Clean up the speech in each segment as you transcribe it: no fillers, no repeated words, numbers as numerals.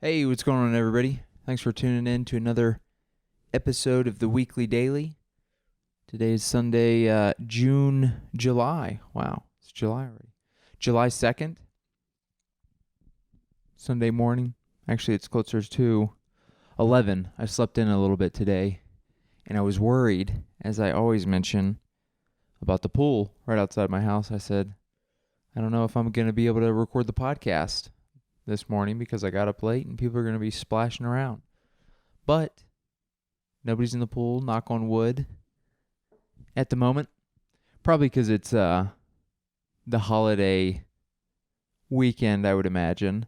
Hey, what's going on, everybody? Thanks for tuning in to another episode of the Weekly Daily. Today is Sunday, July. Wow, it's July already. July 2nd, Sunday morning. Actually, it's closer to 11. I slept in a little bit today, and I was worried, as I always mention, about the pool right outside my house. I said, I don't know if I'm going to be able to record the podcast this morning because I got up late and people are going to be splashing around. But nobody's in the pool, knock on wood, at the moment. Probably because it's the holiday weekend, I would imagine.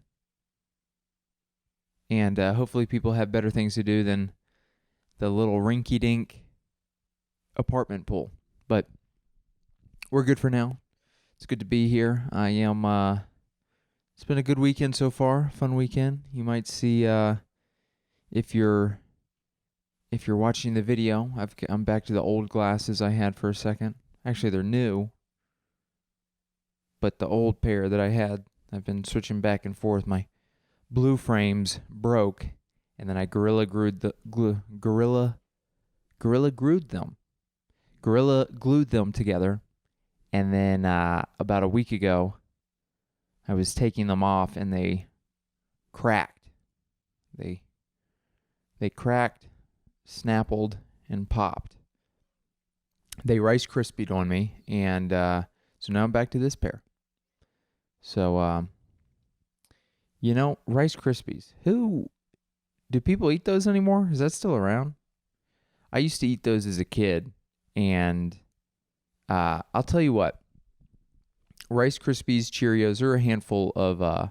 And hopefully people have better things to do than the little rinky-dink apartment pool. But we're good for now. It's good to be here. I am... It's been a good weekend so far, fun weekend. You might see if you're watching the video, I'm back to the old glasses I had for a second. Actually, they're new, but the old pair that I had, I've been switching back and forth. My blue frames broke, and then I gorilla glued them together, and then about a week ago, I was taking them off and they cracked. They cracked, snappled, and popped. They Rice Krispied on me, and so now I'm back to this pair. So, Rice Krispies. Do people eat those anymore? Is that still around? I used to eat those as a kid, and I'll tell you what. Rice Krispies, Cheerios, are a handful of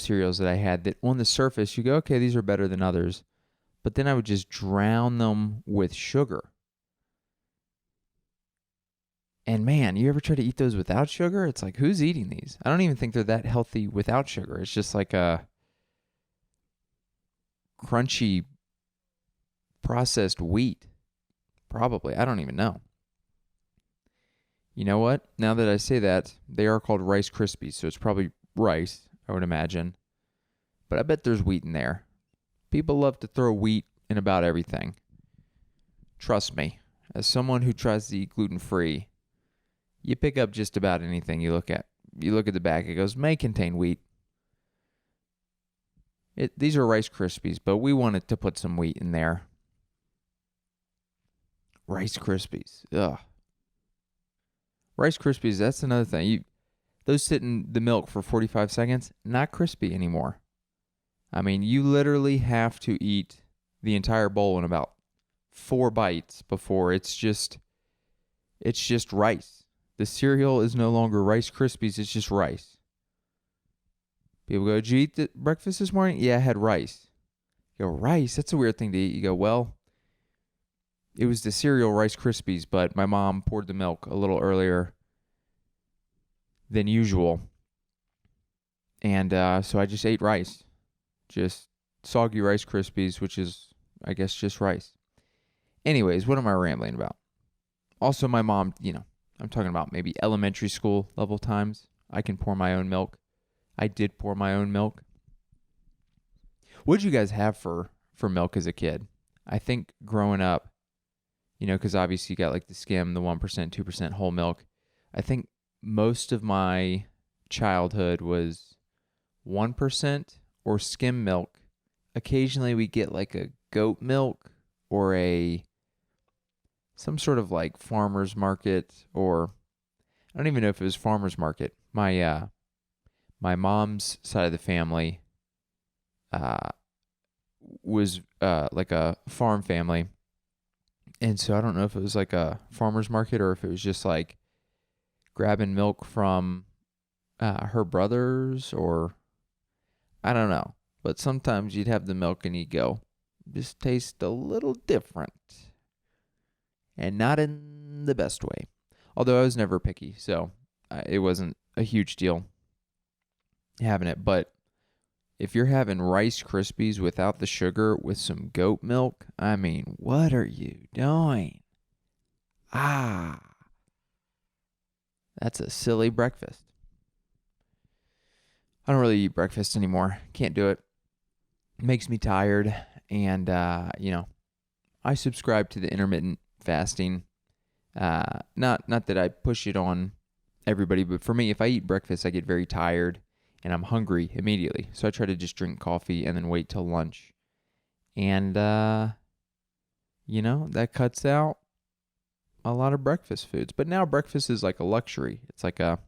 cereals that I had that on the surface you go, okay, these are better than others. But then I would just drown them with sugar. And man, you ever try to eat those without sugar? It's like, who's eating these? I don't even think they're that healthy without sugar. It's just like a crunchy processed wheat. Probably. I don't even know. You know what? Now that I say that, they are called Rice Krispies, so it's probably rice, I would imagine. But I bet there's wheat in there. People love to throw wheat in about everything. Trust me, as someone who tries to eat gluten-free, you pick up just about anything you look at. You look at the back, it goes, may contain wheat. These are Rice Krispies, but we wanted to put some wheat in there. Rice Krispies. Ugh. Rice Krispies, that's another thing. Those sit in the milk for 45 seconds, not crispy anymore. I mean, you literally have to eat the entire bowl in about 4 bites before it's just rice. The cereal is no longer Rice Krispies, it's just rice. People go, did you eat the breakfast this morning? Yeah, I had rice. You go, rice? That's a weird thing to eat. You go, well, it was the cereal Rice Krispies, but my mom poured the milk a little earlier than usual. And so I just ate rice. Just soggy Rice Krispies, which is, I guess, just rice. Anyways, what am I rambling about? Also, my mom, I'm talking about maybe elementary school level times. I can pour my own milk. I did pour my own milk. What did you guys have for milk as a kid? I think growing up, because obviously you got like the skim, the 1%, 2% whole milk. I think most of my childhood was 1% or skim milk. Occasionally we get like a goat milk or some sort of like farmer's market, or I don't even know if it was farmer's market. My mom's side of the family was like a farm family. And so I don't know if it was like a farmer's market or if it was just like grabbing milk from her brothers, or I don't know. But sometimes you'd have the milk and you'd go, this tastes a little different. And not in the best way. Although I was never picky, so it wasn't a huge deal having it. But if you're having Rice Krispies without the sugar with some goat milk, I mean, what are you doing? That's a silly breakfast. I don't really eat breakfast anymore. Can't do it. makes me tired. And, I subscribe to the intermittent fasting. Not that I push it on everybody, but for me, if I eat breakfast, I get very tired and I'm hungry immediately. So I try to just drink coffee and then wait till lunch. And, that cuts out a lot of breakfast foods. But now breakfast is like a luxury. It's a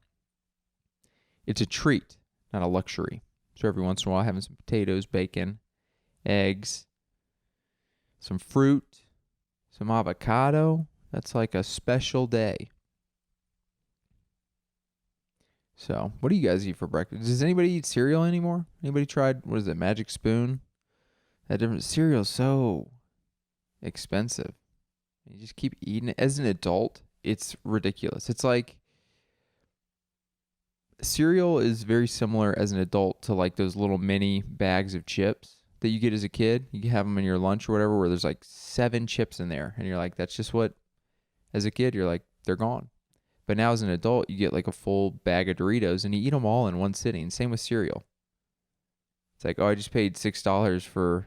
treat, not a luxury. So every once in a while, having some potatoes, bacon, eggs, some fruit, some avocado. That's like a special day. So, what do you guys eat for breakfast? Does anybody eat cereal anymore? Anybody tried, what is it, Magic Spoon? That different cereal is so expensive. You just keep eating it. As an adult, it's ridiculous. It's like cereal is very similar as an adult to like those little mini bags of chips that you get as a kid. You can have them in your lunch or whatever, where there's like 7 chips in there. And you're like, that's just what, as a kid, you're like, they're gone. But now as an adult, you get like a full bag of Doritos and you eat them all in one sitting. Same with cereal. It's like, oh, I just paid $6 for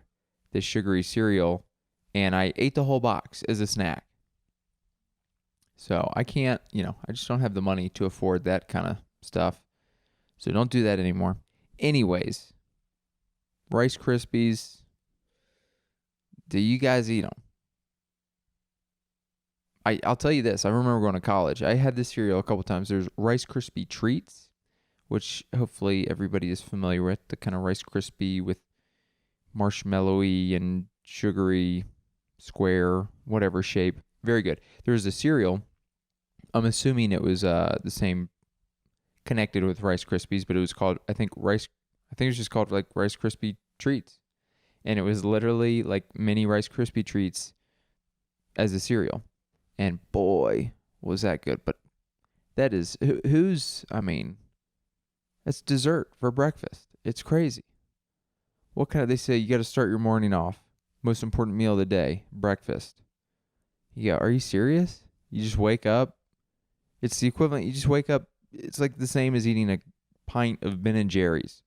this sugary cereal and I ate the whole box as a snack. So I can't, I just don't have the money to afford that kind of stuff. So don't do that anymore. Anyways, Rice Krispies, do you guys eat them? I'll tell you this. I remember going to college. I had this cereal a couple times. There's Rice Krispie Treats, which hopefully everybody is familiar with. The kind of Rice Krispie with marshmallowy and sugary square, whatever shape. Very good. There's a cereal. I'm assuming it was the same connected with Rice Krispies, but it was called, I think it was just called like Rice Krispie Treats. And it was literally like mini Rice Krispie Treats as a cereal. And boy, was that good. But that is, that's dessert for breakfast. It's crazy. They say you got to start your morning off. Most important meal of the day, breakfast. Yeah, are you serious? You just wake up. It's the equivalent. You just wake up. It's like the same as eating a pint of Ben and Jerry's.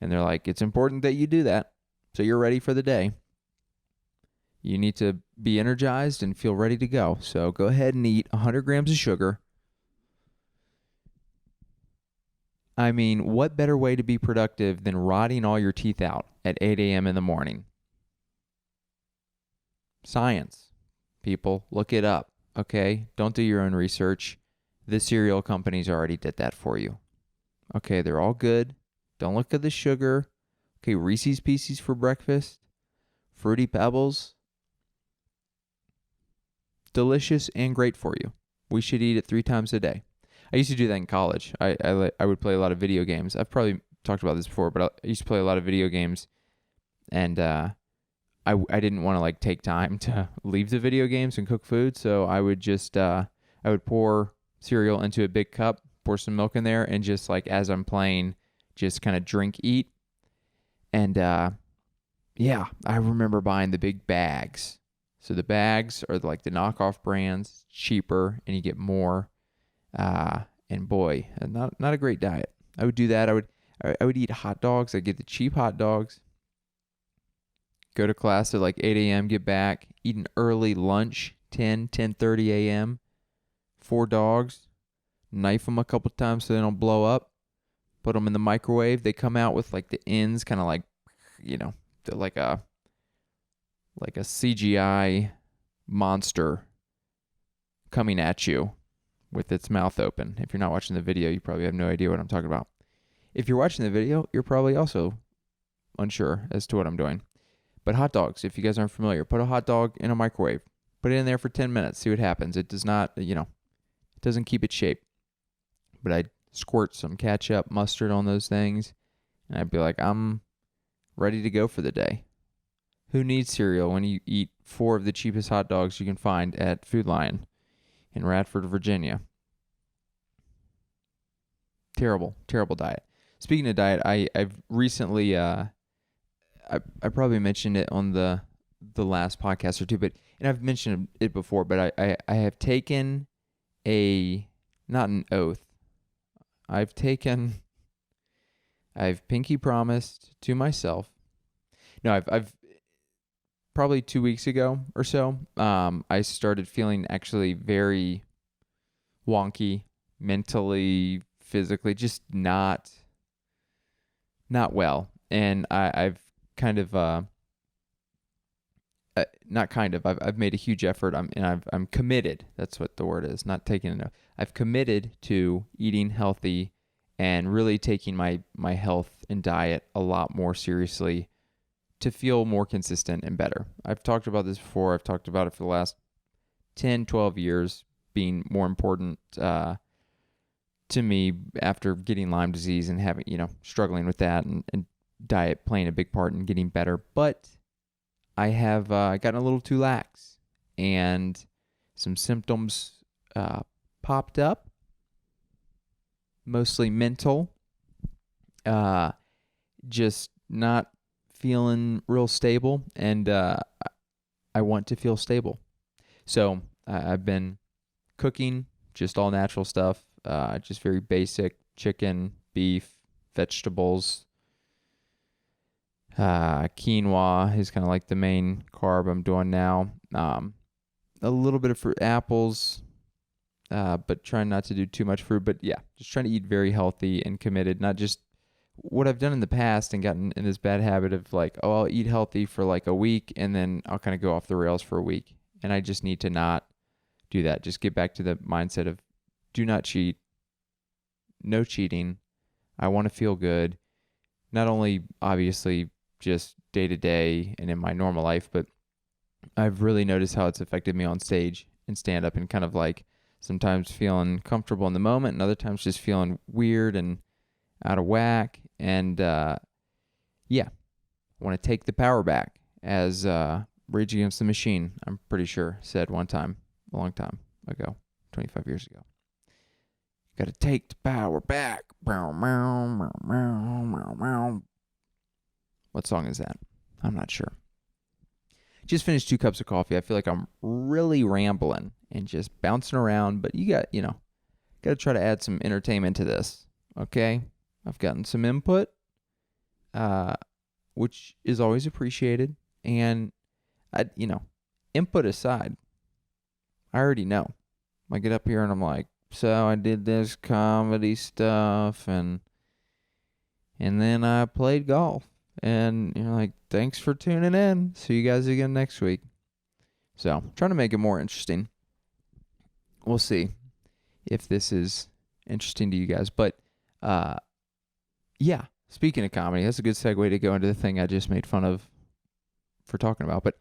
And they're like, it's important that you do that so you're ready for the day. You need to be energized and feel ready to go. So go ahead and eat 100 grams of sugar. I mean, what better way to be productive than rotting all your teeth out at 8 a.m. in the morning? Science. People, look it up, okay? Don't do your own research. The cereal companies already did that for you. Okay, they're all good. Don't look at the sugar. Okay, Reese's Pieces for breakfast. Fruity Pebbles. Delicious and great for you. We should eat it 3 times a day. I used to do that in college. I would play a lot of video games. I've probably talked about this before, but I used to play a lot of video games, and I didn't want to like take time to leave the video games and cook food, so I would just I would pour cereal into a big cup, pour some milk in there, and just like as I'm playing, just kind of eat. And yeah, I remember buying the big bags. So the bags are like the knockoff brands, cheaper, and you get more. And boy, not a great diet. I would do that. I would eat hot dogs. I'd get the cheap hot dogs. Go to class at like 8 a.m., get back, eat an early lunch, 10:30 a.m., 4 dogs, knife them a couple times so they don't blow up, put them in the microwave. They come out with like the ends kind of like, like a CGI monster coming at you with its mouth open. If you're not watching the video, you probably have no idea what I'm talking about. If you're watching the video, you're probably also unsure as to what I'm doing. But hot dogs, if you guys aren't familiar, put a hot dog in a microwave. Put it in there for 10 minutes. See what happens. It does not, it doesn't keep its shape. But I'd squirt some ketchup, mustard on those things. And I'd be like, I'm ready to go for the day. Who needs cereal when you eat 4 of the cheapest hot dogs you can find at Food Lion in Radford, Virginia? Terrible, terrible diet. Speaking of diet, I've recently, I probably mentioned it on the last podcast or two, and I've mentioned it before, but I have taken not an oath. I've pinky promised to myself. No, I've probably 2 weeks ago or so, I started feeling actually very wonky, mentally, physically, just not well. And I've kind of not kind of I've made a huge effort. I'm committed. That's what the word is. Not taking it. I've committed to eating healthy and really taking my health and diet a lot more seriously to feel more consistent and better. I've talked about this before. I've talked about it for the last 10, 12 years being more important to me after getting Lyme disease and having, struggling with that and diet playing a big part in getting better. But I have gotten a little too lax and some symptoms popped up, mostly mental, just not feeling real stable, and I want to feel stable. So I've been cooking just all natural stuff, just very basic chicken, beef, vegetables. Quinoa is kind of like the main carb I'm doing now. A little bit of fruit, apples, but trying not to do too much fruit. But yeah, just trying to eat very healthy and committed, not just what I've done in the past and gotten in this bad habit of like, oh, I'll eat healthy for like a week and then I'll kind of go off the rails for a week. And I just need to not do that. Just get back to the mindset of do not cheat, no cheating. I want to feel good. Not only obviously just day to day and in my normal life, but I've really noticed how it's affected me on stage and stand up and kind of like sometimes feeling comfortable in the moment and other times just feeling weird and out of whack. And yeah, I want to take the power back, as Rage Against the Machine, I'm pretty sure, said one time, a long time ago, 25 years ago. Got to take the power back. What song is that? I'm not sure. Just finished 2 cups of coffee. I feel like I'm really rambling and just bouncing around, but you got to try to add some entertainment to this, okay? I've gotten some input, which is always appreciated, and input aside, I already know. I get up here and I'm like, so I did this comedy stuff, and then I played golf. And you're like, thanks for tuning in. See you guys again next week. So, trying to make it more interesting. We'll see if this is interesting to you guys. But, yeah, speaking of comedy, that's a good segue to go into the thing I just made fun of for talking about. But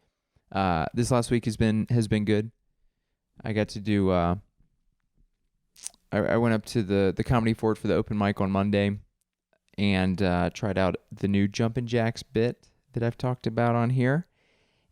this last week has been good. I got to do, I went up to the Comedy Fort for the open mic on Monday. And tried out the new Jumpin' Jacks bit that I've talked about on here,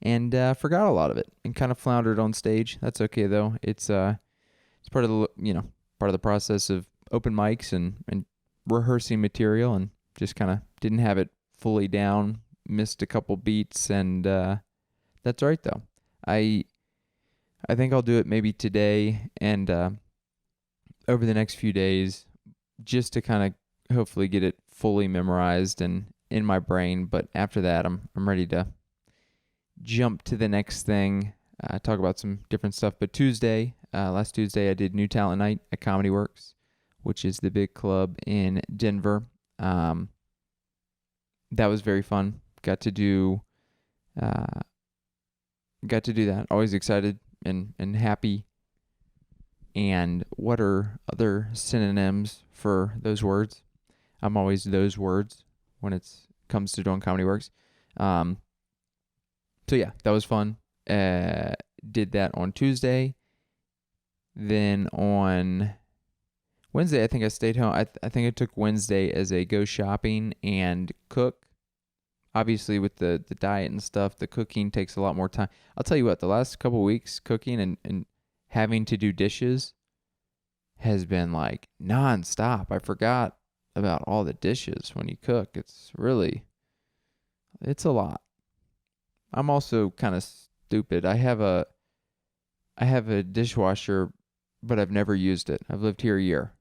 and forgot a lot of it and kind of floundered on stage. That's okay though. It's part of the process of open mics and rehearsing material, and just kind of didn't have it fully down. Missed a couple beats, and that's all right though. I think I'll do it maybe today and over the next few days, just to kind of hopefully get it fully memorized and in my brain. But after that, I'm ready to jump to the next thing, talk about some different stuff. But last Tuesday, I did New Talent Night at Comedy Works, which is the big club in Denver. That was very fun. Got to do that. Always excited and happy. And what are other synonyms for those words? I'm always those words when it comes to doing Comedy Works. So yeah, that was fun. Did that on Tuesday. Then on Wednesday, I think I stayed home. I think I took Wednesday as a go shopping and cook. Obviously, with the diet and stuff, the cooking takes a lot more time. I'll tell you what, the last couple weeks cooking and having to do dishes has been like nonstop. I forgot about all the dishes when you cook. It's a lot. I'm also kind of stupid. I have a dishwasher, but I've never used it. I've lived here a year.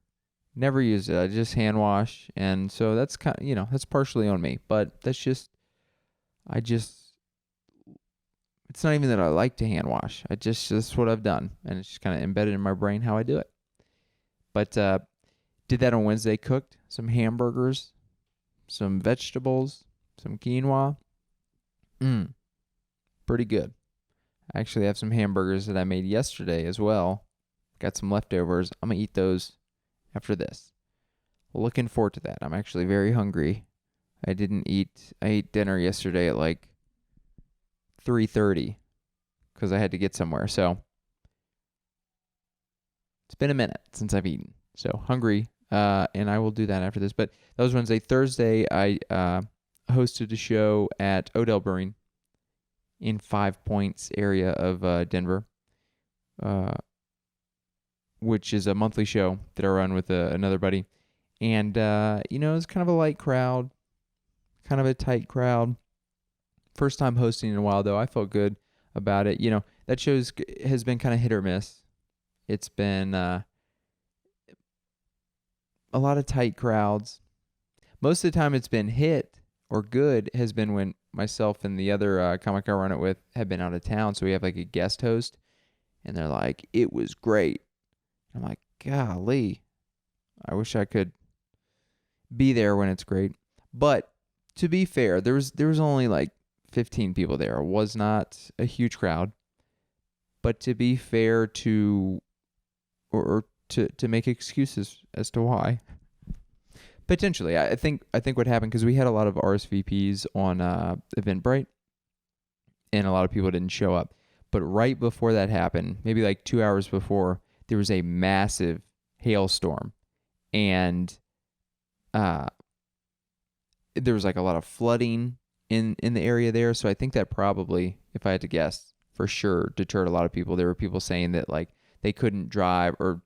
Never used it. I just hand wash, and so that's that's partially on me, but that's just it's not even that I like to hand wash. That's what I've done. And it's just kind of embedded in my brain how I do it. But did that on Wednesday, cooked some hamburgers, some vegetables, some quinoa. Pretty good. I actually have some hamburgers that I made yesterday as well. Got some leftovers. I'm going to eat those after this. Looking forward to that. I'm actually very hungry. I ate dinner yesterday at like 3:30 because I had to get somewhere. So it's been a minute since I've eaten. So hungry, and I will do that after this. But that was Wednesday. Thursday, I hosted a show at Odell Brewing in 5 Points area of Denver, which is a monthly show that I run with another buddy. And, it's kind of a light crowd, kind of a tight crowd. First time hosting in a while, though. I felt good about it. That show has been kind of hit or miss. It's been a lot of tight crowds. Most of the time it's been hit or good has been when myself and the other comic I run it with have been out of town. So we have like a guest host, and they're like, it was great. I'm like, golly, I wish I could be there when it's great. But to be fair, there was only like 15 people there. It was not a huge crowd. But to be fair to make excuses as to why, potentially, I think what happened, because we had a lot of RSVPs on Eventbrite, and a lot of people didn't show up. But right before that happened, maybe like 2 hours before, there was a massive hailstorm, and there was like a lot of flooding in the area there. So I think that probably, if I had to guess, for sure deterred a lot of people. There were people saying that like they couldn't drive, or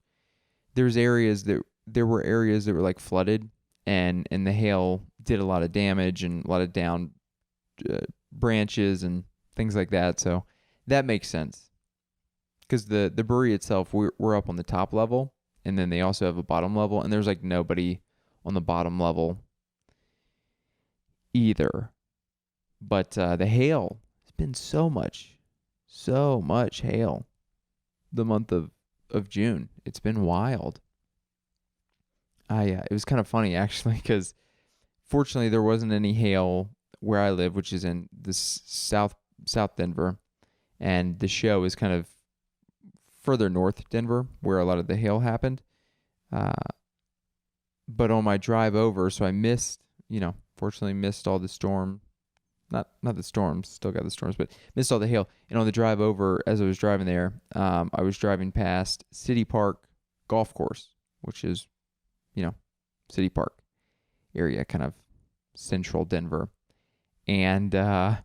there were areas that were like flooded, and the hail did a lot of damage and a lot of down branches and things like that. So that makes sense, because the brewery itself, we're up on the top level, and then they also have a bottom level, and there's like nobody on the bottom level either. But the hail, has been so much hail the month of June. It's been wild. It was kind of funny, actually, because fortunately there wasn't any hail where I live, which is in the South Denver, and the show is kind of further north Denver, where a lot of the hail happened. But on my drive over, so I fortunately missed all the storm. Not the storms, still got the storms, but missed all the hail. And on the drive over, as I was driving there, I was driving past City Park Golf Course, which is, City Park area, kind of central Denver. And there's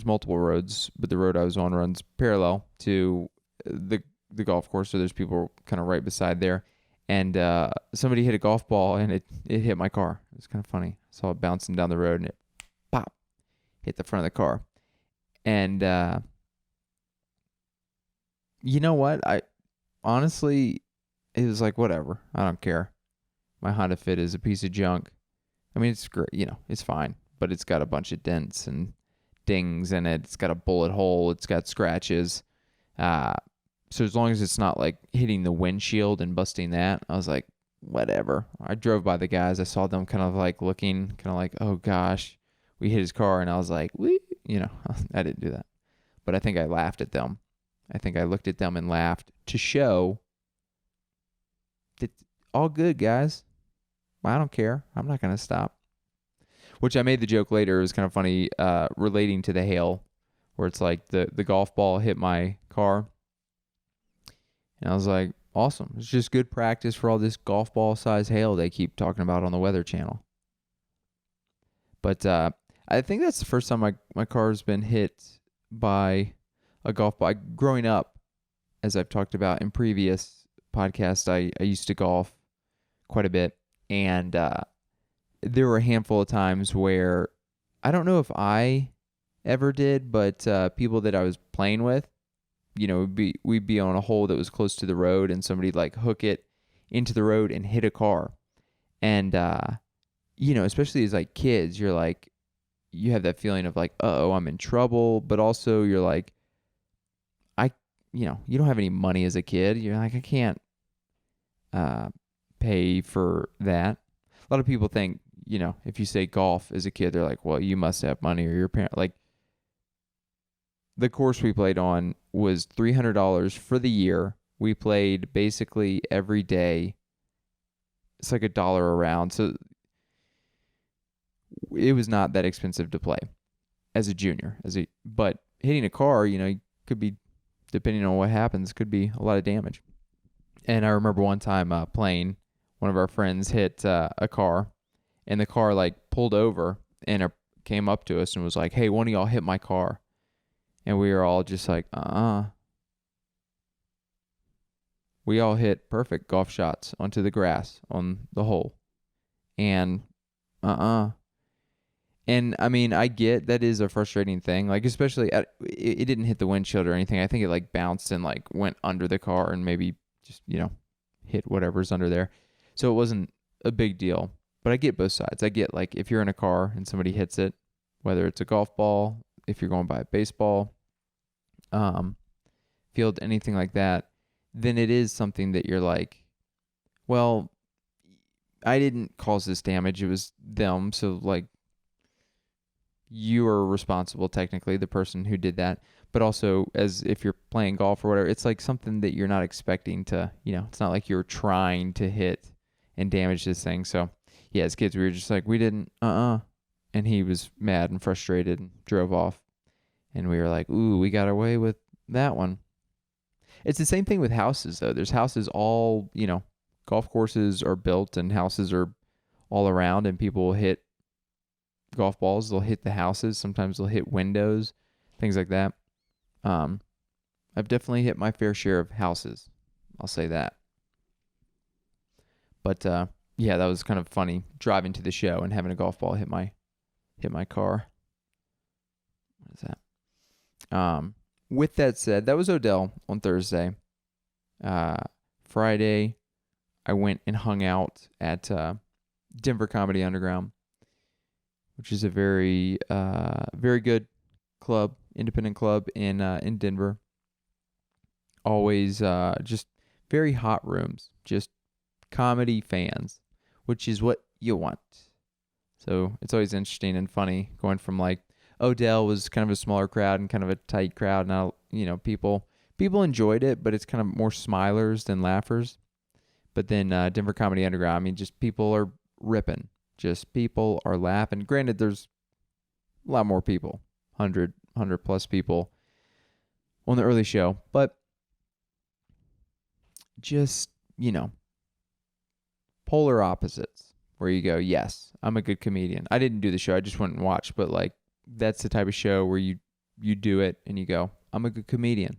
multiple roads, but the road I was on runs parallel to the golf course, so there's people kind of right beside there. And somebody hit a golf ball, and it hit my car. It was kind of funny. I saw it bouncing down the road, and it pop hit the front of the car. And you know what? I honestly, it was like, whatever. I don't care. My Honda Fit is a piece of junk. I mean, it's great. It's fine, but it's got a bunch of dents and dings in it. It's got a bullet hole. It's got scratches. So as long as it's not like hitting the windshield and busting that, I was like, whatever. I drove by the guys. I saw them kind of like looking, kind of like, oh gosh, we hit his car. And I was like, I didn't do that. But I think I laughed at them. I think I looked at them and laughed to show that all good, guys. I don't care. I'm not going to stop. Which I made the joke later. It was kind of funny relating to the hail, where it's like the golf ball hit my car. And I was like, awesome. It's just good practice for all this golf ball size hail they keep talking about on the Weather Channel. But I think that's the first time my car's been hit by a golf ball. Growing up, as I've talked about in previous podcasts, I used to golf quite a bit. And there were a handful of times where, I don't know if I ever did, but people that I was playing with, we'd be on a hole that was close to the road, and somebody'd like hook it into the road and hit a car. And, especially as like kids, you're like, you have that feeling of like, uh-oh, I'm in trouble. But also you're like, you don't have any money as a kid. You're like, I can't pay for that. A lot of people think, if you say golf as a kid, they're like, well, you must have money or your parent. Like, the course we played on was $300 for the year. We played basically every day. It's like $1 a round. So it was not that expensive to play as a junior. But hitting a car, could be, depending on what happens, could be a lot of damage. And I remember one time playing, one of our friends hit a car, and the car like pulled over and came up to us and was like, hey, one of y'all hit my car. And we were all just like, We all hit perfect golf shots onto the grass on the hole. And And I mean, I get that is a frustrating thing. Like, especially it didn't hit the windshield or anything. I think it like bounced and like went under the car and maybe just, hit whatever's under there. So it wasn't a big deal. But I get both sides. I get like if you're in a car and somebody hits it, whether it's a golf ball, if you're going by a baseball, field, anything like that, then it is something that you're like, well, I didn't cause this damage. It was them. So like, you are responsible, technically, the person who did that. But also, as if you're playing golf or whatever, it's like something that you're not expecting to, it's not like you're trying to hit and damage this thing. So, yeah, as kids, we were just like, we didn't, And he was mad and frustrated and drove off. And we were like, ooh, we got away with that one. It's the same thing with houses, though. There's houses all, golf courses are built and houses are all around, and people will hit golf balls. They'll hit the houses. Sometimes they'll hit windows, things like that. I've definitely hit my fair share of houses. I'll say that. But yeah, that was kind of funny driving to the show and having a golf ball hit my car. What is that? With that said, that was Odell on Thursday. Friday, I went and hung out at Denver Comedy Underground, which is a very, very good club, independent club in Denver. Always just very hot rooms, just comedy fans, which is what you want. So it's always interesting and funny going from like Odell was kind of a smaller crowd and kind of a tight crowd. Now, people enjoyed it, but it's kind of more smilers than laughers. But then Denver Comedy Underground, I mean, just people are ripping. Just people are laughing. Granted, there's a lot more people, 100 plus people on the early show. But just, polar opposites where you go, yes, I'm a good comedian. I didn't do the show. I just went and watched. But like, that's the type of show where you do it and you go, I'm a good comedian.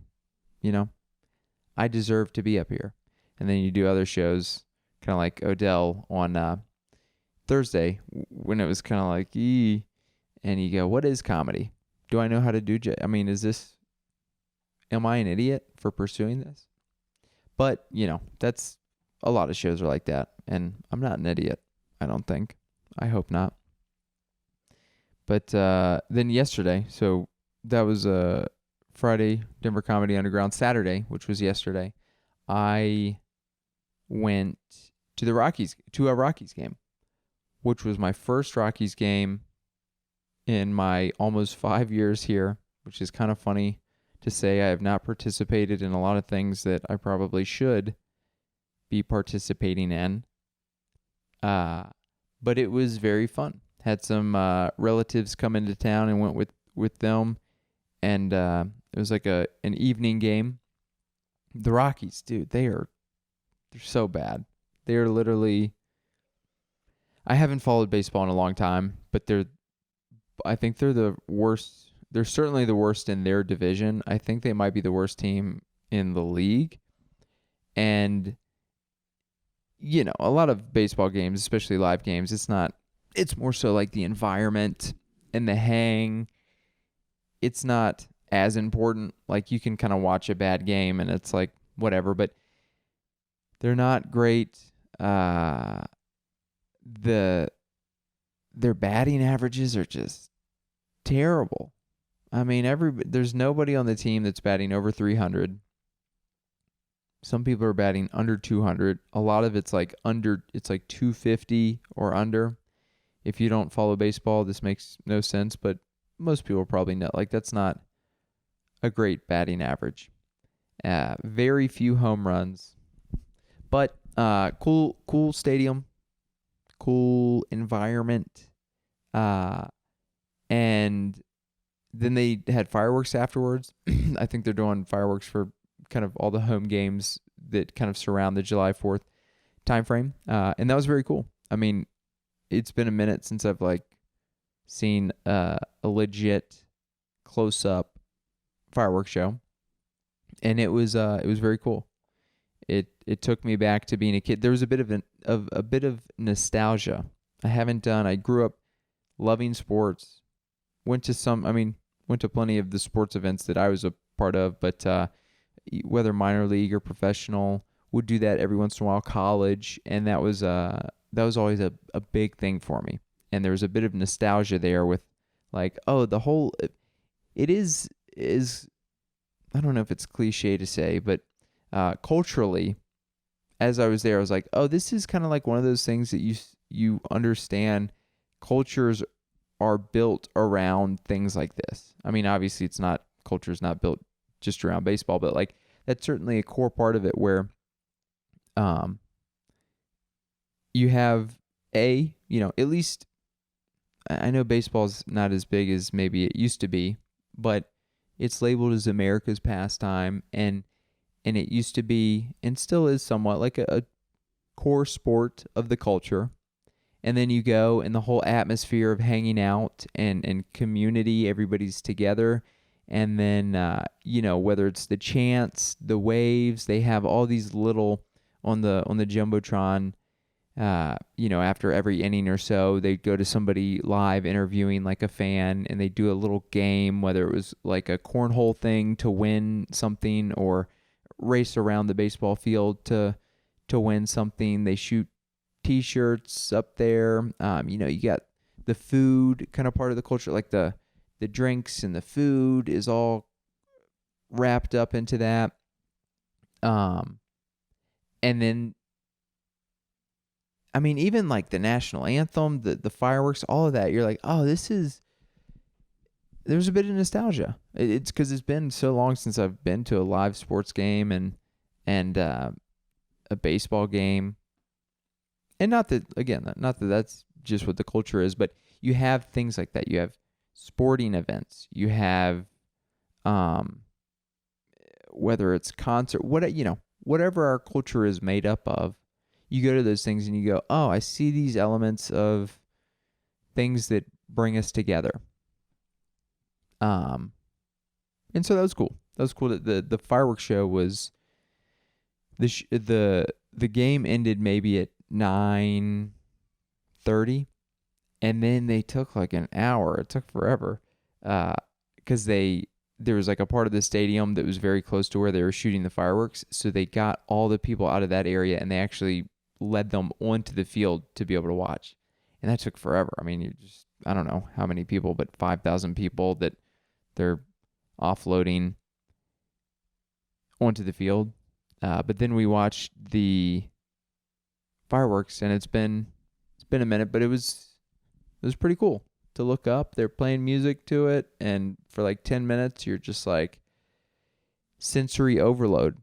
I deserve to be up here. And then you do other shows, kind of like Odell on Thursday, when it was kind of like, and you go, what is comedy? Do I know how to do I mean, am I an idiot for pursuing this? But, that's, a lot of shows are like that, and I'm not an idiot, I don't think. I hope not. But then yesterday, so that was Friday, Denver Comedy Underground. Saturday, which was yesterday, I went to a Rockies game, which was my first Rockies game in my almost 5 years here, which is kind of funny to say. I have not participated in a lot of things that I probably should be participating in. But it was very fun. Had some relatives come into town and went with them, and it was like an evening game. The Rockies, dude, they're so bad. They are literally. I haven't followed baseball in a long time, but I think they're the worst. They're certainly the worst in their division. I think they might be the worst team in the league. And a lot of baseball games, especially live games, it's more so like the environment and the hang. It's not as important. Like, you can kind of watch a bad game and it's like whatever, but they're not great. Their batting averages are just terrible. I mean, there's nobody on the team that's batting over 300. Some people are batting under 200. A lot of it's like 250 or under. If you don't follow baseball, this makes no sense, but most people probably know. Like, that's not a great batting average. Very few home runs, but cool stadium, cool environment, and then they had fireworks afterwards. I think they're doing fireworks for kind of all the home games that kind of surround the July 4th timeframe, and that was very cool. I mean, it's been a minute since I've seen a legit close up fireworks show, and it was very cool. It took me back to being a kid. There was a bit of nostalgia. I grew up loving sports. Went to plenty of the sports events that I was a part of, but whether minor league or professional, would do that every once in a while. College, and that was always a big thing for me. And there was a bit of nostalgia there with it is I don't know if it's cliche to say, but culturally, as I was there, I was like, oh, this is kind of like one of those things that you understand. Cultures are built around things like this. I mean, obviously, culture's not built just around baseball, but that's certainly a core part of it where, you have at least I know baseball's not as big as maybe it used to be, but it's labeled as America's pastime, and it used to be, and still is somewhat like a core sport of the culture. And then you go, and the whole atmosphere of hanging out and community, everybody's together. And then, whether it's the chants, the waves, they have all these little, on the Jumbotron, after every inning or so, they'd go to somebody live interviewing like a fan, and they do a little game, whether it was like a cornhole thing to win something or race around the baseball field to win something. They shoot T-shirts up there. You got the food kind of part of the culture, like the drinks and the food is all wrapped up into that. And then, I mean, even like the national anthem, the fireworks, all of that, you're like, oh, there's a bit of nostalgia. It's because it's been so long since I've been to a live sports game and a baseball game. And not that that's just what the culture is, but you have things like that. You have sporting events. You have, whether it's concert, whatever our culture is made up of, you go to those things and you go, oh, I see these elements of things that bring us together. And so that was cool. That was cool that the fireworks show was, the game ended maybe at 9:30, and then they took like an hour. It took forever, because there was like a part of the stadium that was very close to where they were shooting the fireworks, so they got all the people out of that area and they actually led them onto the field to be able to watch, and that took forever. I mean, I don't know how many people, but 5,000 people that they're offloading onto the field. But then we watched the fireworks, and it's been a minute, but it was pretty cool to look up. They're playing music to it, and for like 10 minutes, you're just like sensory overload.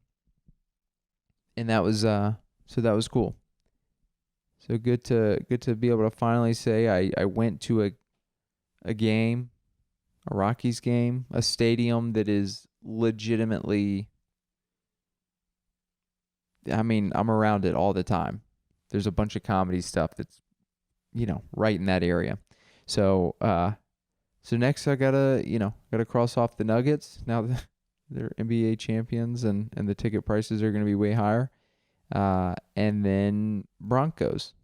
And that was so that was cool. So good to be able to finally say I went to a game, a Rockies game, a stadium that is legitimately, I mean, I'm around it all the time. There's a bunch of comedy stuff that's, right in that area. So next I gotta cross off the Nuggets. Now that they're NBA champions and the ticket prices are going to be way higher. And then Broncos.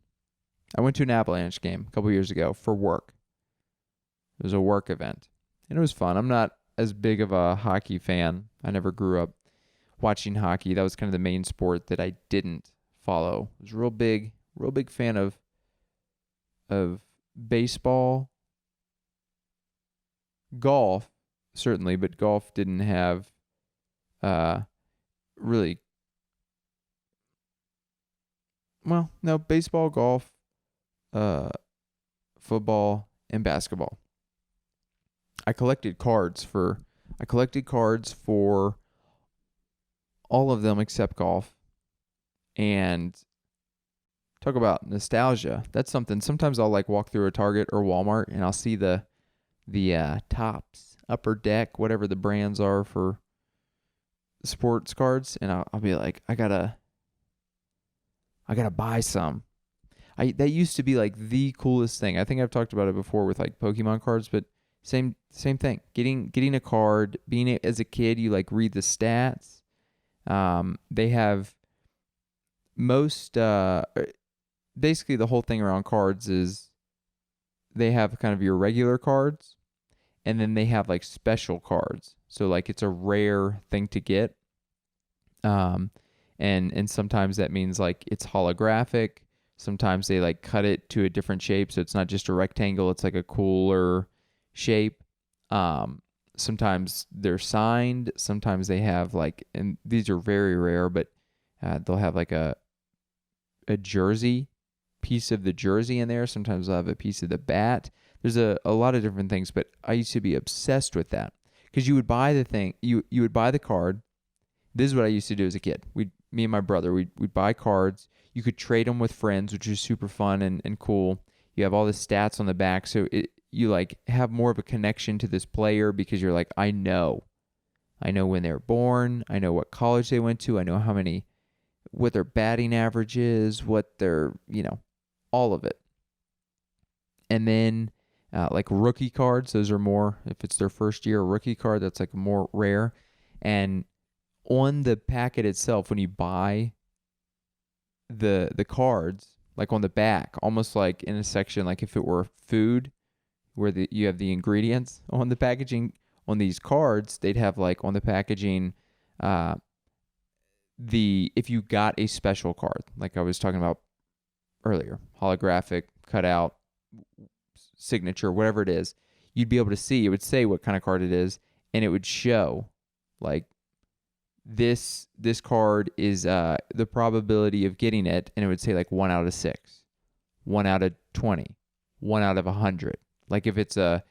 I went to an Avalanche game a couple years ago for work. It was a work event, and it was fun. I'm not as big of a hockey fan. I never grew up watching hockey. That was kind of the main sport that I didn't follow. I was a real big fan of baseball golf, certainly, but golf didn't have really, well, no, baseball, golf, uh, football, and basketball. I collected cards for all of them except golf. And talk about nostalgia. That's something. Sometimes I'll like walk through a Target or Walmart and I'll see the Tops, Upper Deck, whatever the brands are for sports cards, and I'll be like, I gotta buy some. That used to be like the coolest thing. I think I've talked about it before with like Pokemon cards, but same thing. Getting a card, as a kid, you like read the stats. They have most basically the whole thing around cards is they have kind of your regular cards, and then they have like special cards. So like it's a rare thing to get. And sometimes that means like it's holographic. Sometimes they like cut it to a different shape, so it's not just a rectangle, it's like a cooler shape. Sometimes they're signed, sometimes they have like, and these are very rare, but they'll have like a jersey, piece of the jersey in there. Sometimes they'll have a piece of the bat. There's a lot of different things, but I used to be obsessed with that because you would buy the thing, you would buy the card. This is what I used to do as a kid. Me and my brother, we'd buy cards. You could trade them with friends, which is super fun and cool. You have all the stats on the back, so you like have more of a connection to this player because you're like, I know when they were born, I know what college they went to, I know what their batting average is, what their, all of it. And then like rookie cards, those are more, if it's their first year rookie card, that's like more rare. And on the packet itself, when you buy the cards, like on the back, almost like in a section, like if it were food, where you have the ingredients on the packaging, on these cards, they'd have like on the packaging, if you got a special card, like I was talking about earlier, holographic, cutout, signature, whatever it is, you'd be able to see, it would say what kind of card it is, and it would show like this card is the probability of getting it, and it would say like 1 out of 6, 1 out of 20, 1 out of 100. Like if it's a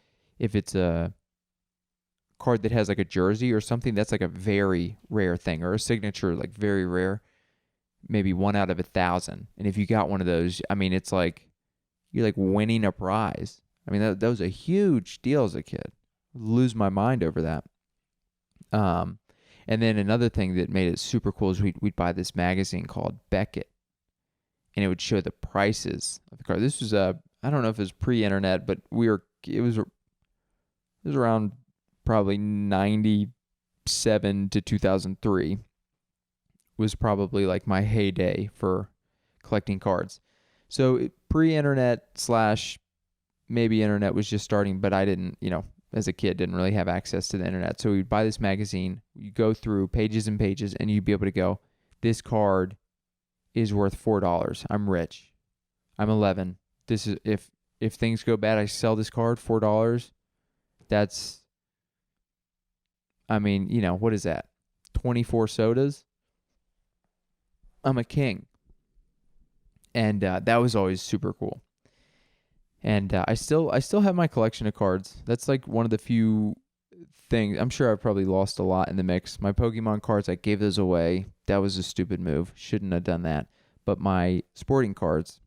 card that has like a jersey or something, that's like a very rare thing, or a signature, like very rare, maybe 1 out of 1,000. And if you got one of those, I mean, it's like you're like winning a prize. I mean, that was a huge deal as a kid. Lose my mind over that. And then another thing that made it super cool is we'd buy this magazine called Beckett, and it would show the prices of the car. This was I don't know if it was pre-internet, but it was around probably 97 to 2003 was probably like my heyday for collecting cards. So pre-internet / maybe internet was just starting, but I didn't, as a kid, didn't really have access to the internet. So we'd buy this magazine, you go through pages and pages, and you'd be able to go, this card is worth $4. I'm rich. I'm 11. This is if things go bad, I sell this card, $4. That's, I mean, what is that? 24 sodas? I'm a king. And that was always super cool. And I still have my collection of cards. That's like one of the few things. I'm sure I've probably lost a lot in the mix. My Pokemon cards, I gave those away. That was a stupid move. Shouldn't have done that. But my sporting cards,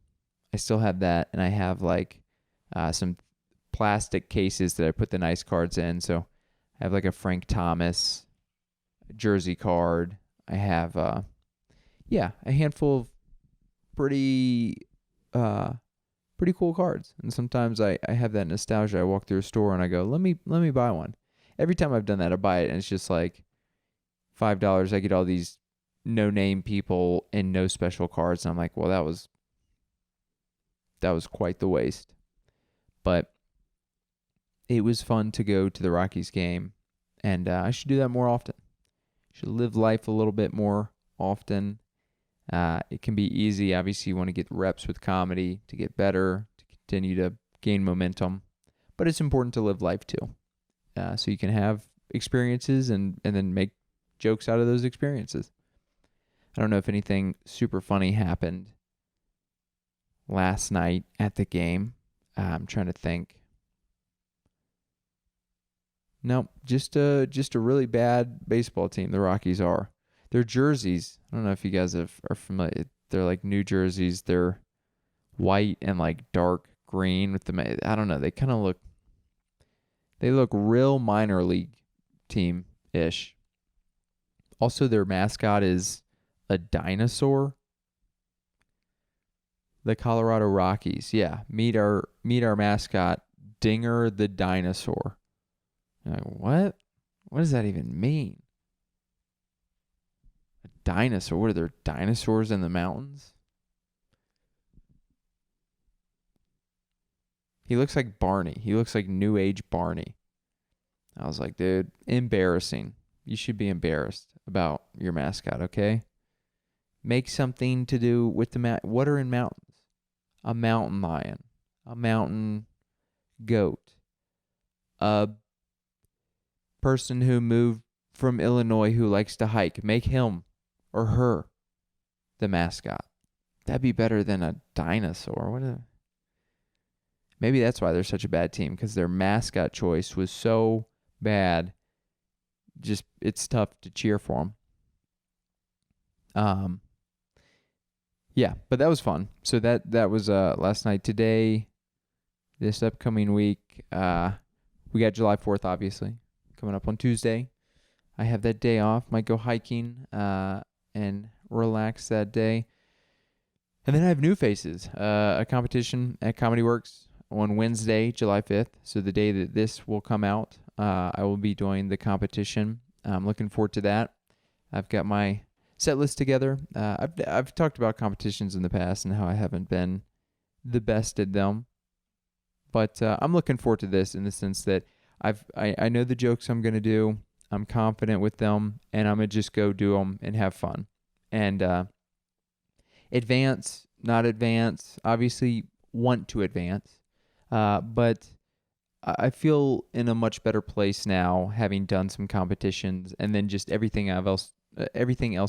I still have that. And I have like some plastic cases that I put the nice cards in. So I have like a Frank Thomas jersey card. I have, a handful of pretty cool cards. And sometimes I have that nostalgia. I walk through a store and I go, let me buy one. Every time I've done that, I buy it, and it's just like $5. I get all these no-name people and no special cards. And I'm like, well, that was quite the waste. But it was fun to go to the Rockies game, and I should do that more often. Should live life a little bit more often. It can be easy. Obviously, you want to get reps with comedy to get better, to continue to gain momentum. But it's important to live life too. so you can have experiences and then make jokes out of those experiences. I don't know if anything super funny happened last night at the game. I'm trying to think. Nope, just a really bad baseball team. The Rockies are. Their jerseys, I don't know if you guys are familiar. They're like new jerseys. They're white and like dark green with the. I don't know. They kind of look. They look real minor league team ish. Also, their mascot is a dinosaur. The Colorado Rockies, yeah. Meet our mascot, Dinger the dinosaur. You're like, what? What does that even mean? A dinosaur? What are there dinosaurs in the mountains? He looks like Barney. He looks like New Age Barney. I was like, dude, embarrassing. You should be embarrassed about your mascot, okay? Make something to do with the what are in mountains? A mountain lion, a mountain goat, a person who moved from Illinois who likes to hike. Make him or her the mascot. That'd be better than a dinosaur. Maybe that's why they're such a bad team, because their mascot choice was so bad. Just it's tough to cheer for them. Yeah, but that was fun. So that was last night. Today, this upcoming week, we got July 4th, obviously, coming up on Tuesday. I have that day off. Might go hiking and relax that day. And then I have New Faces, a competition at Comedy Works on Wednesday, July 5th. So the day that this will come out, I will be doing the competition. I'm looking forward to that. I've got my set list together. I've talked about competitions in the past and how I haven't been the best at them, but I'm looking forward to this in the sense that I know the jokes I'm gonna do. I'm confident with them, and I'm gonna just go do them and have fun. And advance, not advance. Obviously, want to advance, but I feel in a much better place now, having done some competitions and then just everything else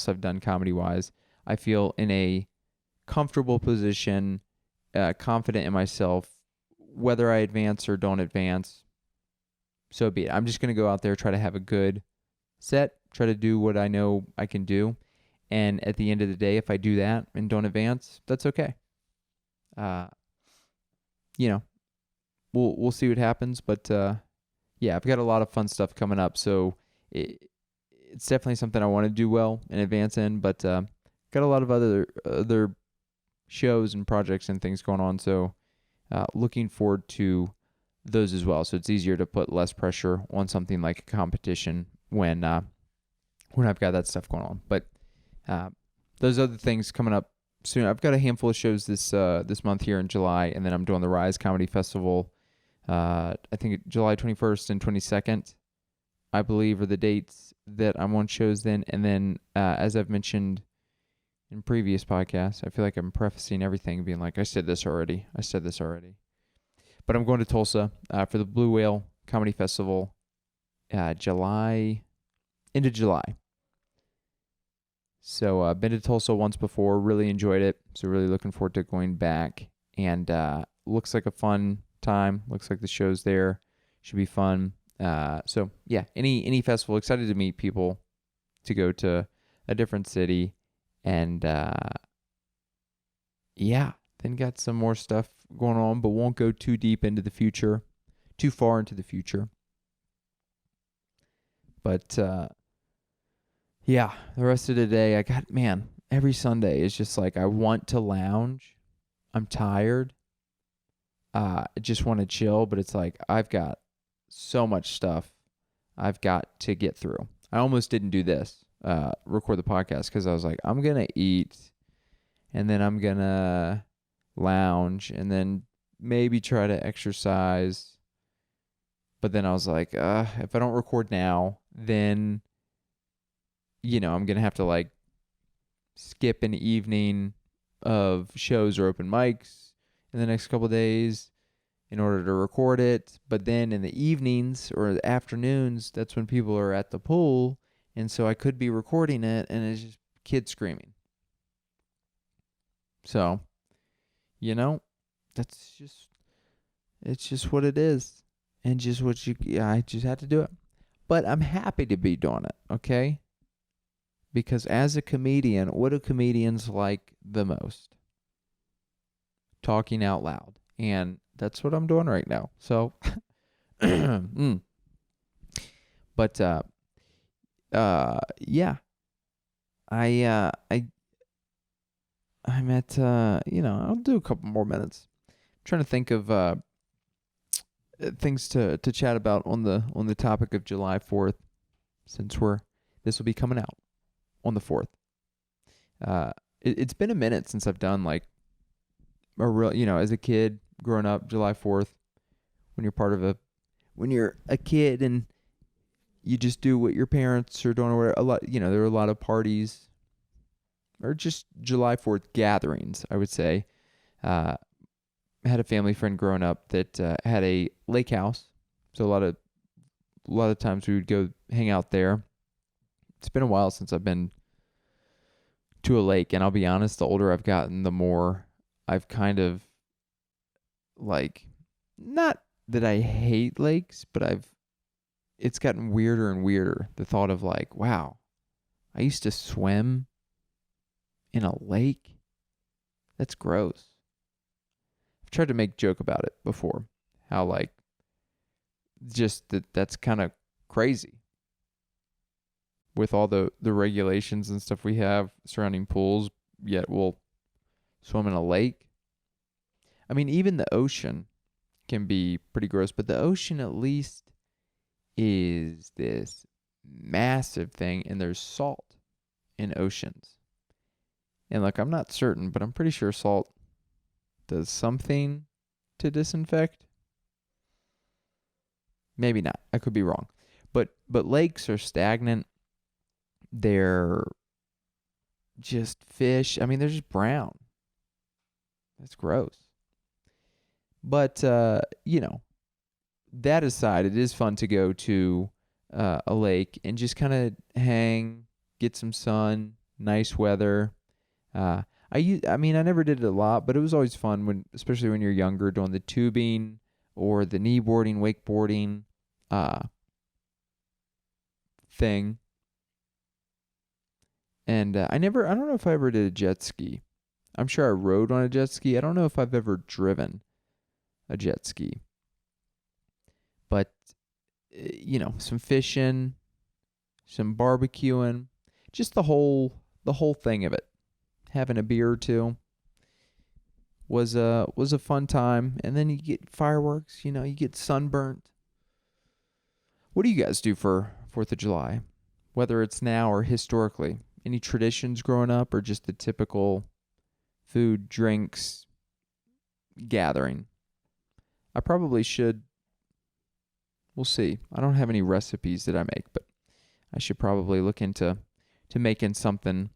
I've done comedy-wise. I feel in a comfortable position, confident in myself. Whether I advance or don't advance, so be it. I'm just going to go out there, try to have a good set, try to do what I know I can do. And at the end of the day, if I do that and don't advance, that's okay. We'll see what happens. But yeah, I've got a lot of fun stuff coming up. So it's definitely something I want to do well and advance in, but got a lot of other shows and projects and things going on, so looking forward to those as well. So it's easier to put less pressure on something like a competition when I've got that stuff going on. But those other things coming up soon. I've got a handful of shows this month here in July, and then I'm doing the Rise Comedy Festival. I think July 21st and 22nd. I believe are the dates that I'm on shows then. And then, as I've mentioned in previous podcasts, I feel like I'm prefacing everything being like, I said this already. But I'm going to Tulsa for the Blue Whale Comedy Festival into July. So I've been to Tulsa once before, really enjoyed it. So really looking forward to going back. And looks like a fun time. Looks like the shows there should be fun. So yeah, any festival, excited to meet people, to go to a different city, and yeah, then got some more stuff going on, but won't go too far into the future. But yeah, the rest of the day, every Sunday is just like, I want to lounge. I'm tired. I just want to chill, but it's like, I've got so much stuff I've got to get through. I almost didn't do this, record the podcast, because I was like, I'm going to eat, and then I'm going to lounge, and then maybe try to exercise. But then I was like, if I don't record now, then, I'm going to have to like skip an evening of shows or open mics in the next couple of days. in order to record it. But then in the evenings or the afternoons, that's when people are at the pool. And so I could be recording it and it's just kids screaming. So, that's it's just what it is. And just I just had to do it. But I'm happy to be doing it, okay? Because as a comedian, what do comedians like the most? Talking out loud. And that's what I'm doing right now. So, but, yeah. I'm at, I'll do a couple more minutes. I'm trying to think of, things to chat about on the topic of July 4th, since this will be coming out on the 4th. It's been a minute since I've done like a real, as a kid growing up, July 4th, when you're a kid and you just do what your parents are doing, or a lot, there are a lot of parties or just July 4th gatherings, I would say. I had a family friend growing up that had a lake house, so a lot of times we would go hang out there. It's been a while since I've been to a lake, and I'll be honest, the older I've gotten, the more I've kind of like, not that I hate lakes, but it's gotten weirder and weirder. The thought of like, wow, I used to swim in a lake? That's gross. I've tried to make joke about it before. How like, just that's kind of crazy. With all the regulations and stuff we have surrounding pools, yet we'll swim in a lake. I mean, even the ocean can be pretty gross, but the ocean at least is this massive thing, and there's salt in oceans. And like, I'm not certain, but I'm pretty sure salt does something to disinfect. Maybe not. I could be wrong. But lakes are stagnant. They're just fish. I mean, they're just brown. That's gross. But, that aside, it is fun to go to a lake and just kind of hang, get some sun, nice weather. I never did it a lot, but it was always fun especially when you're younger, doing the tubing or the kneeboarding, wakeboarding thing. And I don't know if I ever did a jet ski. I'm sure I rode on a jet ski. I don't know if I've ever driven a jet ski. But, some fishing, some barbecuing, just the whole thing of it. Having a beer or two was a fun time. And then you get fireworks, you get sunburnt. What do you guys do for 4th of July? Whether it's now or historically. Any traditions growing up, or just the typical food, drinks, gathering? I probably should. We'll see. I don't have any recipes that I make, but I should probably look into making something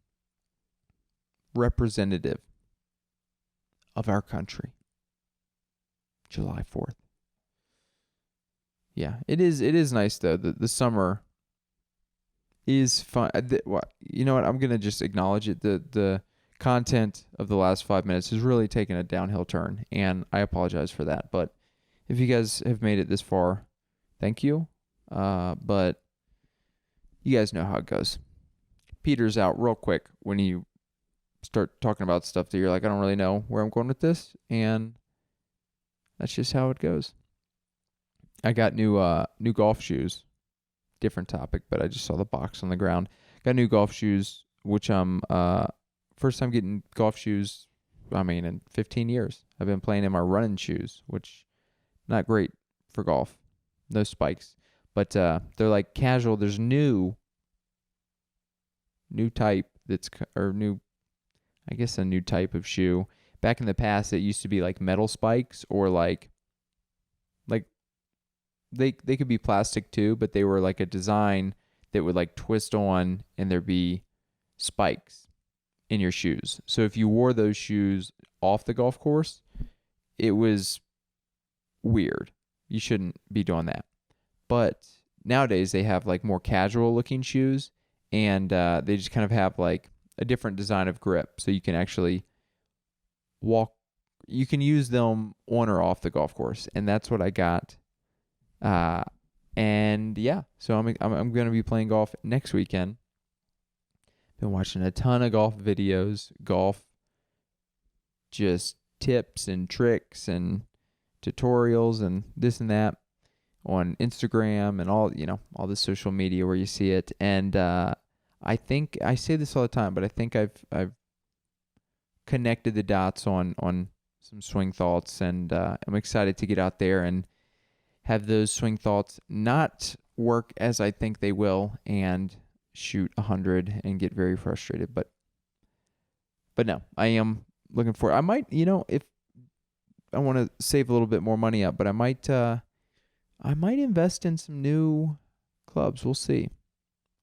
representative of our country. July 4th. Yeah, it is nice though. The summer is fun. You know what? I'm gonna just acknowledge it. The content of the last 5 minutes has really taken a downhill turn, and I apologize for that. But if you guys have made it this far, thank you. But you guys know how it goes. Peters out real quick when you start talking about stuff that you're like, I don't really know where I'm going with this, and that's just how it goes. I got new golf shoes. Different topic, but I just saw the box on the ground. Got new golf shoes, which I'm first time getting golf shoes, in 15 years. I've been playing in my running shoes, which not great for golf. No spikes. But they're like casual. There's new type a new type of shoe. Back in the past, it used to be like metal spikes, or like they could be plastic too, but they were like a design that would like twist on, and there'd be spikes in your shoes. So if you wore those shoes off the golf course, it was weird. You shouldn't be doing that. But nowadays they have like more casual looking shoes, and they just kind of have like a different design of grip, so you can actually walk. You can use them on or off the golf course, and that's what I got. And yeah, so I'm going to be playing golf next weekend. Been watching a ton of golf videos, golf just tips and tricks and tutorials and this and that on Instagram and all the social media where you see it. And I think I say this all the time, but I think I've connected the dots on some swing thoughts, and I'm excited to get out there and have those swing thoughts not work as I think they will and shoot 100 and get very frustrated. But no, I am looking for. I might, if I want to save a little bit more money up, but I might invest in some new clubs. We'll see.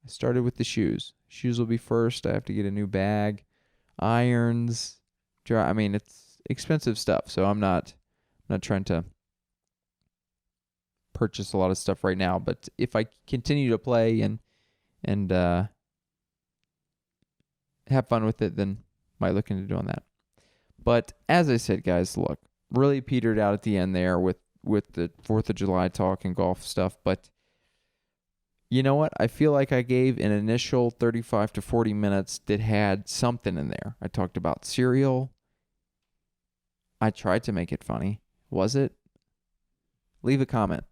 I started with the shoes. Shoes will be first. I have to get a new bag, irons, dry. I mean, it's expensive stuff, so I'm not trying to purchase a lot of stuff right now. But if I continue to play and have fun with it, then might look into doing that. But as I said, guys, look, really petered out at the end there with the 4th of July talk and golf stuff. But you know what? I feel like I gave an initial 35 to 40 minutes that had something in there. I talked about cereal. I tried to make it funny. Was it? Leave a comment.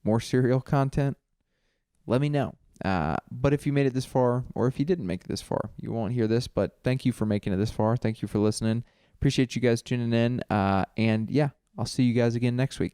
More cereal content? Let me know. But if you made it this far, or if you didn't make it this far, you won't hear this, but thank you for making it this far. Thank you for listening. Appreciate you guys tuning in. And yeah, I'll see you guys again next week.